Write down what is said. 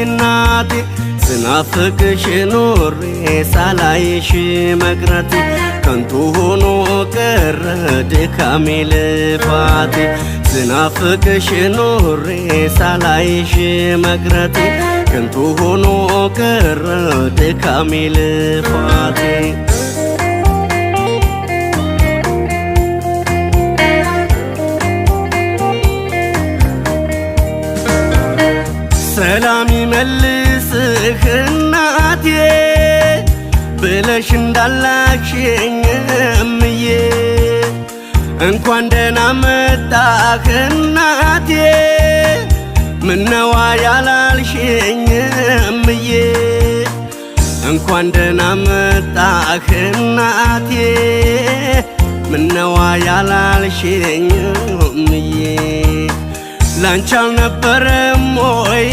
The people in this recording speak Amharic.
እናቴ ስናፍቅሽ ኖሬ ሳላይሽ መቅረቴ ከንቱ ሆኖ ቀረ ድካሜ ልፋቴ ስናፍቅሽ ኖሬ ሳላይሽ መቅረቴ ከንቱ ሆኖ ቀረ ድካሜ ልፋቴ ሰላም ይመልስህ እናቴ ብለሽ እንዳላክሽኝ እምዬ እንኳን ደህና መጣህ እናቴ ምነዋ ያላልሽኝ እምዬ እንኳን ደህና መጣህ እናቴ ምነዋ ያላልሽኝ እምዬ ላንቺ አልነበረም ወይ